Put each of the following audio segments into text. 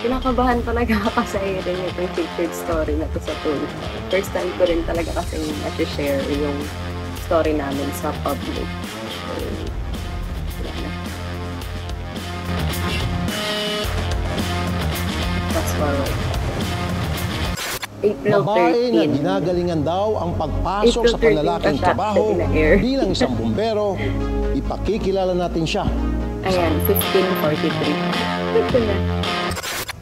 Kinakabahan talaga kasi rin itong featured story na to sa tool. First time ko rin talaga kasi share yung story namin sa public. So, yan. Fast forward. April 13. Babae na ginagalingan daw ang pagpasok April sa panlalaking 13 trabaho in-air. bilang isang bumbero. Ipakikilala natin siya. Ayan, 1543. Ito na.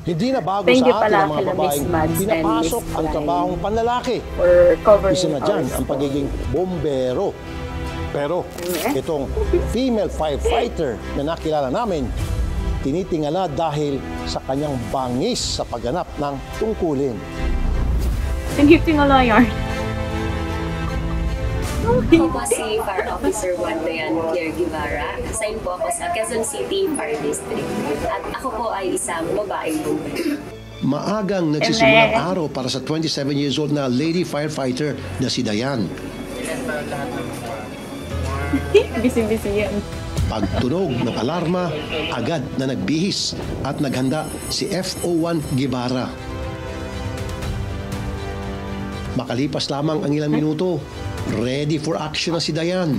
Hindi na bago Thank you sa atin pala ang mga kila babaeng Miss Mads and pinapasok Miss ang Klein trabahong panlalaki. For covering Isa na dyan our ang pagiging bombero. Pero itong female firefighter na nakilala namin, tinitingala dahil sa kanyang bangis sa pagganap ng tungkulin. Tingala yarn. Ako po si Fire Officer 1 Dayan Claire Guevara. Assign po ako sa Quezon City Fire District. At ako po ay isang babaeng bumbero. Maagang nagsisimulang araw para sa 27 years old na lady firefighter na si Dayan. Busy-busy yan. Pagtunog ng alarma, agad na nagbihis at naghanda si FO1 Guevara. Makalipas lamang ang ilang minuto, ready for action na si Dayan.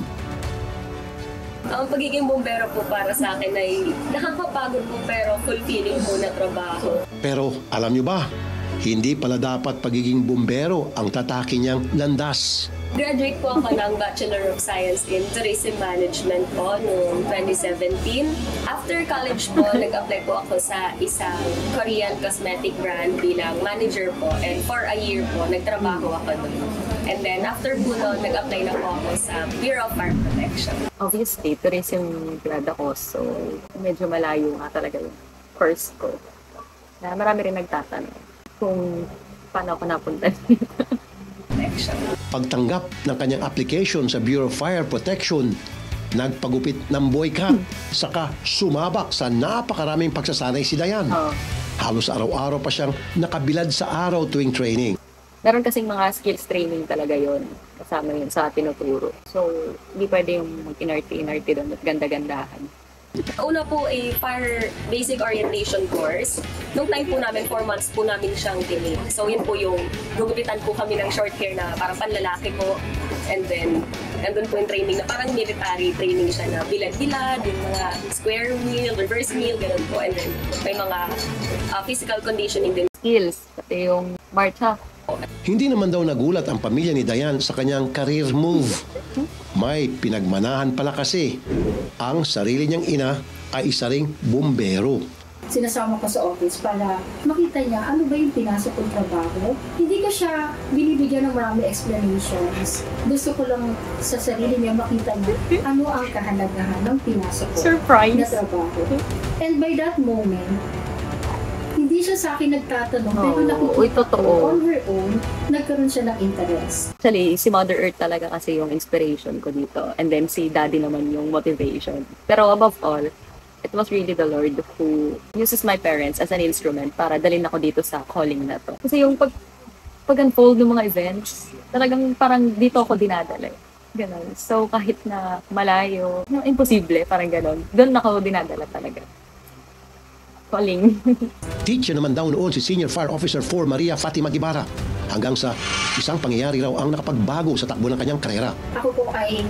Ang pagiging bumbero po para sa akin ay nakakapagod po pero fulfilling po na trabaho. Pero alam nyo ba, hindi pala dapat pagiging bumbero ang tatake niyang landas. Graduate po ako ng Bachelor of Science in Tourism Management po noong 2017. After college po, nag-apply po ako sa isang Korean cosmetic brand bilang manager po. And for a year po, nagtrabaho ako doon. And then after po noon, nag-apply na po ako sa Bureau of Fire Protection. Obviously, tourism grad ako, so medyo malayo nga talaga yung course ko. Na marami rin nagtatanong kung paano ako napunta dito. Pagtanggap ng kanyang application sa Bureau of Fire Protection, nagpagupit ng boycott, saka sumabak sa napakaraming pagsasanay si Dayan. Halos araw-araw pa siyang nakabilad sa araw tuwing training. Meron kasing mga skills training talaga yon kasama yun sa tinuturo. So, hindi pwede yung mag-inarte-inarte doon at ganda-gandahan. Una po ay fire basic orientation course. Noong time po namin, 4 months po namin siyang tinake. So yun po yung gugupitan po kami ng short hair na parang panlalaki po. And then, nandun po yung training na parang military training siya na bilad-bilad, yung mga square wheel, reverse wheel, ganun po. And then, may mga physical conditioning din. Skills, pati yung marcha. Hindi naman daw nagulat ang pamilya ni Dayan sa kanyang career move. May pinagmanahan pala kasi. Ang sarili niyang ina ay isa ring bumbero. Sinasama ko sa office para makita niya ano ba yung pinasok kong trabaho. Hindi ko siya binibigyan ng marami explanations. Gusto ko lang sa sarili niya makita niya ano ang kahalagahan ng pinasok ko na trabaho. And by that moment, hindi siya sa akin nagtatanong, pero nakikita ko on her own, nagkaroon siya ng interest. Actually, si Mother Earth talaga kasi yung inspiration ko dito. And then si Daddy naman yung motivation. Pero above all, it was really the Lord who uses my parents as an instrument para dalhin ako dito sa calling na to. Kasi yung pag-unfold ng mga events, talagang parang dito ako dinadala. Ganon. So kahit na malayo, imposible, parang ganon. Doon ako dinadala talaga. Calling. Teacher naman daw noon si Senior Fire Officer 4 Maria Fatima Guevara. Hanggang sa isang pangyayari raw ang nakapagbago sa takbo ng kanyang karera. Ako po ay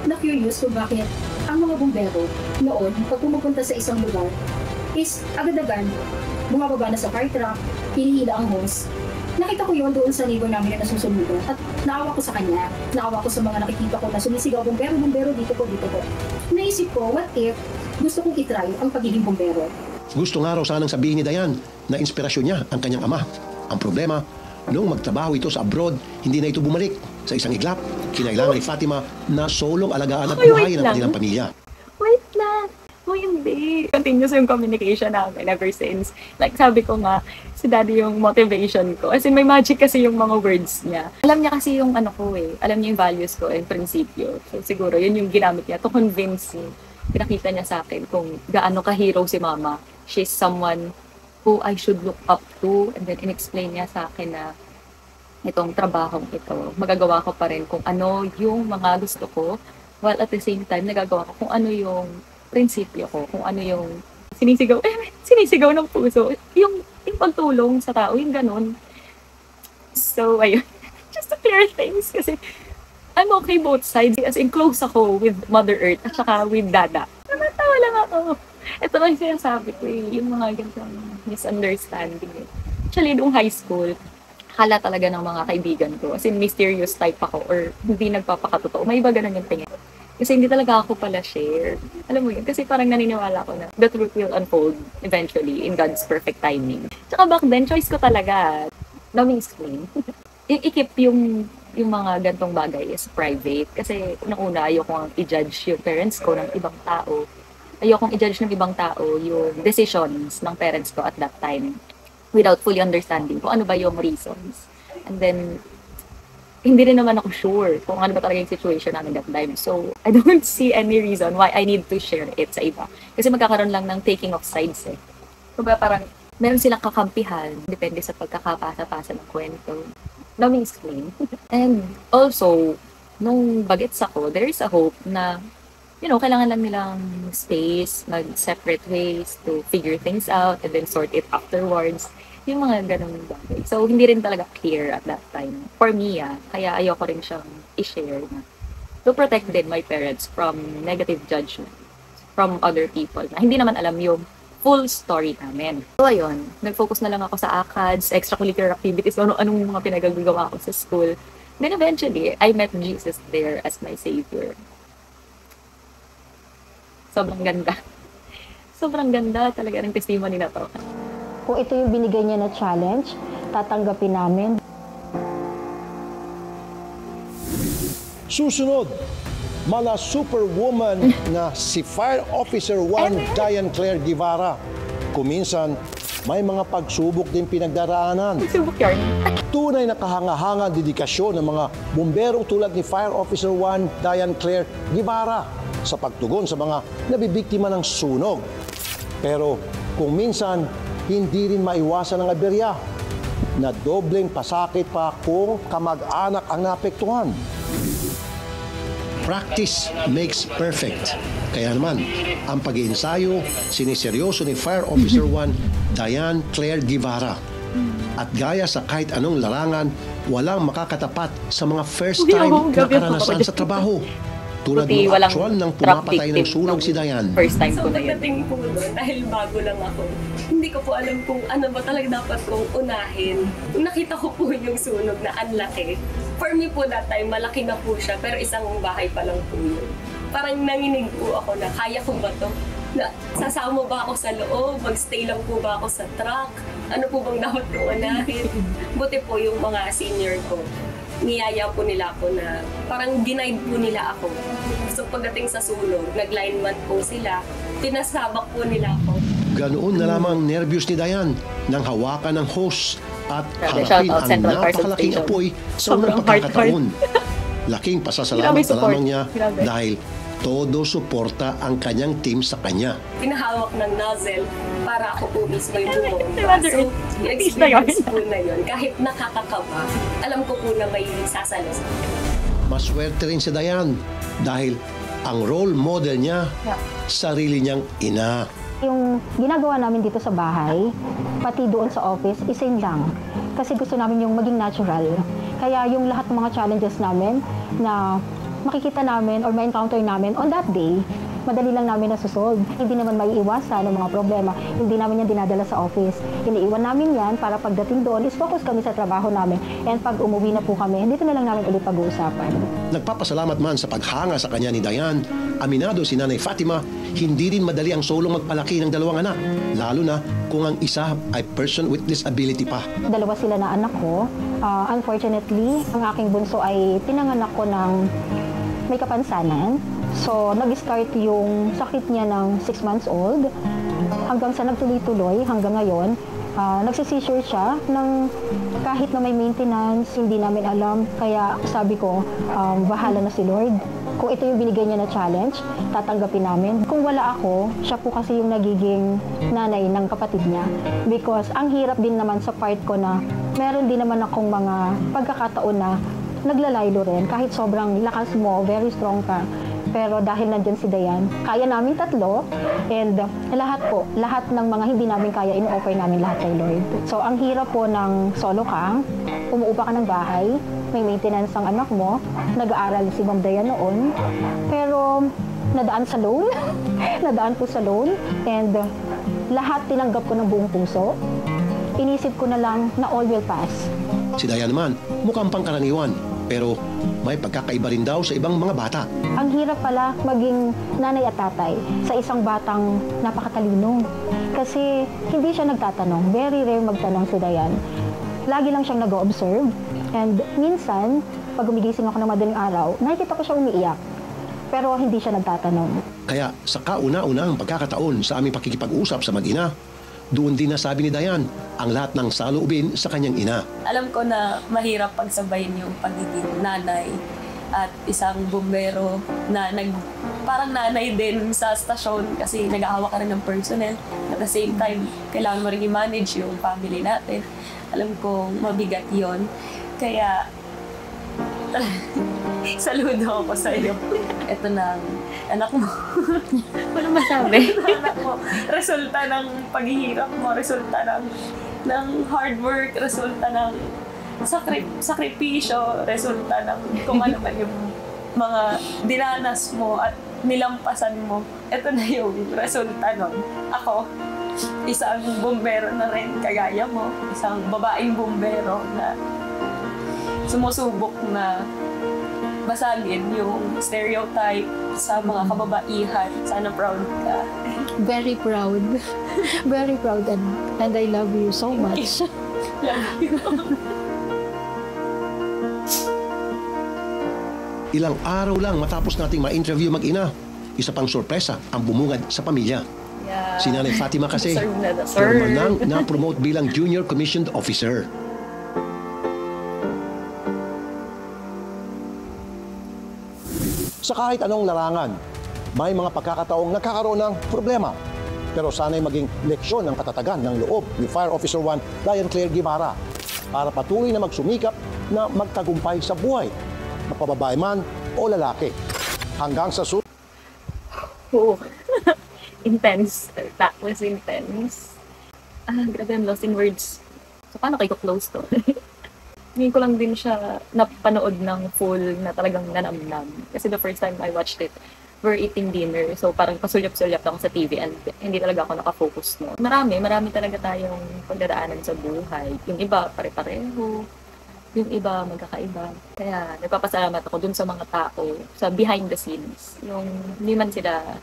na-curious kung bakit ang mga bumbero noon, pag pumupunta sa isang lugar, is agad-agad bumababa na sa fire truck, hinihila ang hose. Nakita ko yun doon sa neighbor namin na nasusunugan at naawa ko sa kanya. Naawa ko sa mga nakikita ko na sumisigaw, bumbero, bumbero, dito po, dito po. Naisip ko, what if gusto kong itry ang pagiging bumbero? Gusto nga raw sanang sabihin ni Dayan na inspirasyon niya ang kanyang ama. Ang problema, nung magtrabaho ito sa abroad, hindi na ito bumalik. Sa isang iglap, kinailangan ni Fatima na solong alagaan at buhayin ang kanilang pamilya. Wait lang. Hindi. Continuous yung communication namin ever since. Like sabi ko nga, si Daddy yung motivation ko. As in, may magic kasi yung mga words niya. Alam niya kasi yung ano ko eh. Alam niya yung values ko and prinsipyo. So siguro, yun yung ginamit niya to convince me. Pinakita niya sa akin kung gaano ka-hero si Mama. She's someone who I should look up to, and then in-explain niya sa akin na itong trabahong ito, magagawa ko pa rin kung ano yung mga gusto ko, while at the same time, nagagawa ko kung ano yung prinsipyo ko, kung ano yung sinisigaw ng puso. Yung yung pagtulong sa tao, yung ganun. So, ayun. Just to clear things kasi I'm okay both sides. As in, close ako with Mother Earth at saka with Dada. Namatawa lang ako. Ito lang yung sinasabi ko yung mga ganitong misunderstanding. Actually, noong high school, akala talaga ng mga kaibigan ko. As in, mysterious type ako or hindi nagpapakatotoo. May iba ganun yung tingin. Kasi hindi talaga ako pala share. Alam mo yun? Kasi parang naniniwala ko na the truth will unfold eventually in God's perfect timing. Tsaka back then, choice ko talaga. Let me explain. I-keep yung mga gantong bagay is private. Kasi unang-una, ayokong i-judge yung parents ko ng ibang tao. Ayokong i-judge ng ibang tao yung decisions ng parents ko at that time without fully understanding kung ano ba yung reasons. And then, hindi rin naman ako sure kung ano ba talaga yung situation namin that time. So, I don't see any reason why I need to share it sa iba. Kasi magkakaroon lang ng taking of sides eh. Kaya parang, meron silang kakampihan, depende sa pagkakapasa-pasa ng kwento. Let me explain. And also, nung bagets ako, there is a hope na, kailangan lang nilang space, mag-separate ways to figure things out and then sort it afterwards. Yung mga ganong bagay. So, hindi rin talaga clear at that time. For me, kaya ayoko rin siyang i-share na to protect din my parents from negative judgment from other people na hindi naman alam yung full story namin. So, ayun, nag-focus na lang ako sa ACADS, extracurricular activities, anong mga pinagagawa ko sa school. Then eventually, I met Jesus there as my Savior. Sobrang ganda. Sobrang ganda talaga ng testimony na to. Kung ito yung binigay niya na challenge, tatanggapin namin. Susunod, mala superwoman na si Fire Officer 1 Diane Claire Guevara. Kuminsan, may mga pagsubok din pinagdaraanan. Subok yarn. Tunay na kahanga-hanga dedikasyon ng mga bomberong tulad ni Fire Officer 1 Diane Claire Guevara sa pagtugon sa mga nabibiktima ng sunog. Pero kung minsan, hindi rin maiwasan ang aberya na dobleng pasakit pa kung kamag-anak ang naapektuhan. Practice makes perfect. Kaya naman, ang pag-iensayo, siniseryoso ni Fire Officer 1 Diane Claire Guevara. At gaya sa kahit anong larangan, walang makakatapat sa mga first-time na karanasan sa trabaho. Tulad ng actual ng pumapatay ng sunog si Diane. First time So, ko na yun. pagdating po doon, dahil bago lang ako, hindi ko po alam kung ano ba talaga dapat kong unahin. Nung nakita ko po yung sunog na ang laki, for me po that time, malaki na po siya, pero isang bahay pa lang po yun. Parang nanginig po ako na, kaya ko ba to? Na, sasama ba ako sa loob? Mag-stay lang po ba ako sa truck? Ano po bang dapat kong unahin? Buti po yung mga senior ko. Niyaya po nila ako na parang denied po nila ako. So pagdating sa sunog, nag-lineman po sila, pinasabak po nila ako. Ganoon na lamang nervyos ni Diane nang hawakan ng hose at Grabe, harapin shoutout ang Central Carson napakalaking Station. apoy sa Sobrang unang pagkakataon. Laking Grabe pasasalamat na support. lamang niya Grabe. dahil todo suporta ang kanyang team sa kanya. Pinahawak ng nozzle para ako po mismo yung bumomba. Mother So, Earth. yung experience po na yun, kahit nakakakaba, alam ko po na may sasalos. Maswerte rin si Diane dahil ang role model niya, sarili niyang ina. Yung ginagawa namin dito sa bahay, pati doon sa office, same lang. Kasi gusto namin yung maging natural. Kaya yung lahat ng mga challenges namin na makikita namin or ma-encounter namin on that day, madali lang namin nasusolve. Hindi naman maiiwasan ng mga problema. Hindi namin yan dinadala sa office. Iniiwan namin yan para pagdating doon, is focus kami sa trabaho namin. And pag umuwi na po kami, dito na lang namin ulit pag-uusapan. Nagpapasalamat man sa paghanga sa kanya ni Diane, aminado si Nanay Fatima, hindi rin madali ang solong magpalaki ng dalawang anak, lalo na kung ang isa ay person with disability pa. Dalawa sila na anak ko. Unfortunately, ang aking bunso ay pinanganak ko ng may kapansanan. So, nag-start yung sakit niya ng 6 months old. Hanggang sa nagtuloy-tuloy, hanggang ngayon, nagsisseizure siya ng kahit na may maintenance, hindi namin alam. Kaya sabi ko, bahala na si Lord. Kung ito yung binigay niya na challenge, tatanggapin namin. Kung wala ako, siya po kasi yung nagiging nanay ng kapatid niya. Because ang hirap din naman sa part ko na meron din naman akong mga pagkakataon na naglalaylo rin. Kahit sobrang lakas mo, very strong ka, Pero dahil nandyan si Dayan, kaya namin tatlo, and lahat ng mga hindi namin kaya, in-offer namin lahat kay Lord. So, ang hirap po ng solo ka, umuupa ka ng bahay, may maintenance ang anak mo, nag-aaral si Ma'am Dayan noon, pero nadaan sa loan, nadaan po sa loan, and lahat tinanggap ko ng buong puso. Inisip ko na lang na all will pass. Si Dayan naman, mukhang pangkaraniwan, pero may pagkakaiba rin daw sa ibang mga bata. Ang hirap pala maging nanay at tatay sa isang batang napakatalino. Kasi hindi siya nagtatanong. Very rare magtanong si Dayan. Lagi lang siyang nag-o-observe. And minsan, pag gumigising ako ng madaling araw, nakikita ko siya umiiyak. Pero hindi siya nagtatanong. Kaya sa kauna-unahang pagkakataon sa aming pakikipag-usap sa mag-ina, doon din nasabi ni Dayan ang lahat ng saloobin sa kanyang ina. Alam ko na mahirap pagsabayin yung pagiging nanay at isang bumbero na parang nanay din sa stasyon kasi nag-aawa ka rin ng personnel. At the same time, kailangan mo rin i-manage yung family natin. Alam ko mabigat yon. Kaya, saludo ako sa iyo. Ito na anak mo. Wala masabi. Anak mo. Resulta ng paghihirap mo, resulta ng hard work, resulta ng sakripisyo, resulta ng kung ano man yung mga dinanas mo at nilampasan mo. Ito na yung resulta nun. Ako, isang bumbero na rin kagaya mo, isang babaeng bumbero na sumusubok na basagin yung stereotype sa mga kababaihan. Sana proud ka. Very proud. Very proud, and I love you so much. Love you. Ilang araw lang matapos nating ma-interview mag-ina, isa pang sorpresa ang bumungad sa pamilya. Yeah. Si Nanay Fatima kasi, Deserve na deserve. formal nang na-promote bilang Junior Commissioned Officer. Sa kahit anong larangan, may mga pagkakataong nagkakaroon ng problema. Pero sana'y maging leksyon ng katatagan ng loob ni Fire Officer 1 Diane Claire Guimara para patuloy na magsumikap na magtagumpay sa buhay, mapababae man o lalaki. Hanggang sa Oh. Intense. That was intense. Grabe, I'm lost in words. So, paano kayo close to? Ngayon ko lang din siya napanood ng full na talagang nanamnam. Kasi the first time I watched it, we're eating dinner. So parang pasulyap-sulyap ako sa TV and hindi talaga ako nakafocus no. Marami talaga tayong pagdadaanan sa buhay. Yung iba pare-pareho, yung iba magkakaiba. Kaya nagpapasalamat ako dun sa mga tao, sa behind the scenes. Yung hindi man sila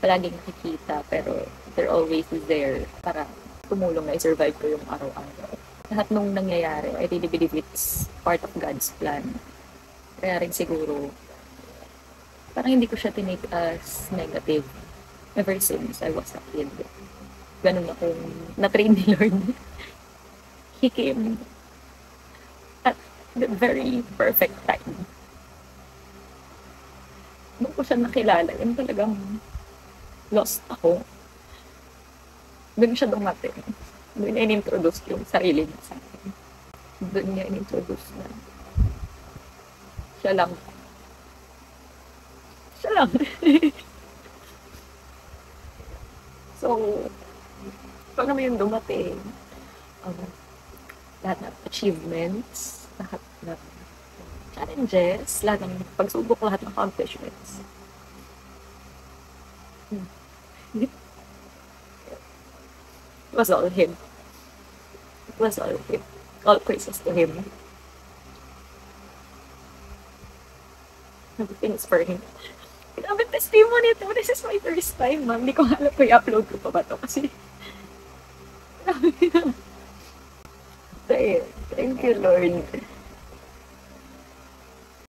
palaging nakikita, pero they're always there para tumulong na i-survive ko yung araw-araw. Lahat nung nangyayari, I really believe it's part of God's plan. Kaya rin siguro, parang hindi ko siya tinake as negative ever since I was a kid. Ganun akong na-train ni Lord. He came at the very perfect time. Doon ko siya nakilala, yun talagang lost ako. Doon siya dumating. Doon niya in-introduce yung sarili niya sa akin. Doon niya in-introduce na siya lang. Siya lang. So, pag naman yung dumating, lahat ng achievements, lahat ng challenges, lahat ng pagsubok, lahat ng accomplishments. It was all him. It was all him. All praises to him. Everything is for him. Grabe testimony ito. This is my first time, ma'am. Hindi ko alam kung i-upload ko pa ba ito kasi grabe na. Thank you, Lord.